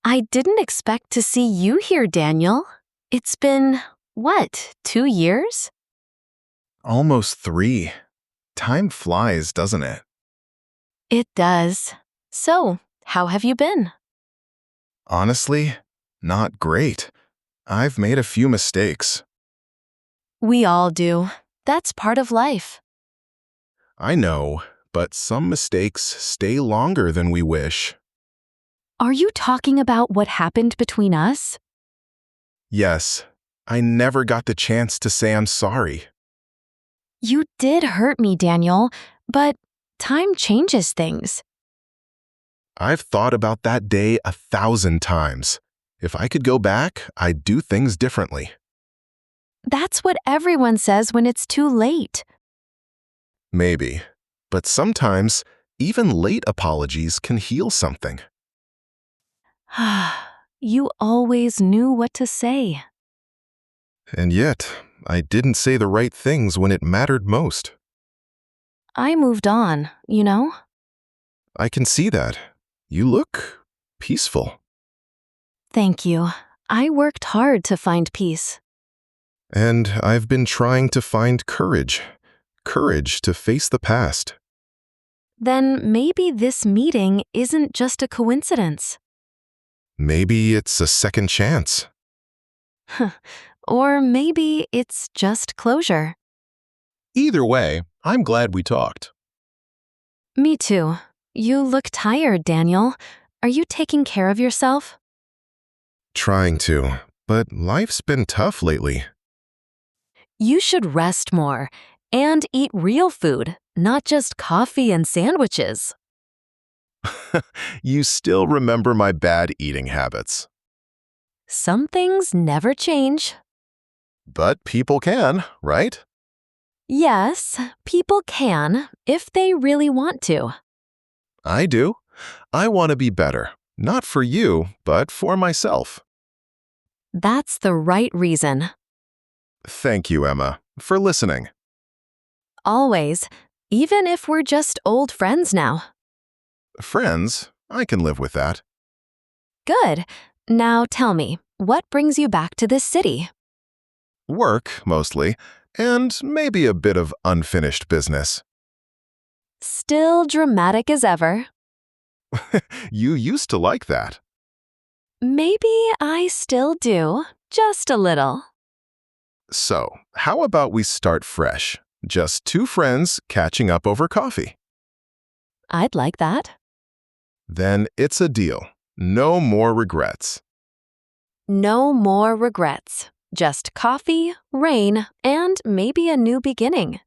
I didn't expect to see you here, Daniel. It's been, what, 2 years? Almost 3. Time flies, doesn't it? It does. So, how have you been? Honestly, not great. I've made a few mistakes. We all do. That's part of life. I know, but some mistakes stay longer than we wish. Are you talking about what happened between us? Yes, I never got the chance to say I'm sorry. You did hurt me, Daniel, but time changes things. I've thought about that day 1,000 times. If I could go back, I'd do things differently. That's what everyone says when it's too late. Maybe. But sometimes, even late apologies can heal something. You always knew what to say. And yet, I didn't say the right things when it mattered most. I moved on, you know? I can see that. You look peaceful. Thank you. I worked hard to find peace. And I've been trying to find courage. Courage to face the past. Then maybe this meeting isn't just a coincidence. Maybe it's a second chance. Or maybe it's just closure. Either way, I'm glad we talked. Me too. You look tired, Daniel. Are you taking care of yourself? Trying to, but life's been tough lately. You should rest more and eat real food, not just coffee and sandwiches. You still remember my bad eating habits. Some things never change. But people can, right? Yes, people can if they really want to. I do. I want to be better, not for you, but for myself. That's the right reason. Thank you, Emma, for listening. Always, even if we're just old friends now. Friends, I can live with that. Good. Now tell me, what brings you back to this city? Work, mostly, and maybe a bit of unfinished business. Still dramatic as ever. You used to like that. Maybe I still do, just a little. So, how about we start fresh? Just 2 friends catching up over coffee. I'd like that. Then it's a deal. No more regrets. No more regrets. Just coffee, rain, and maybe a new beginning.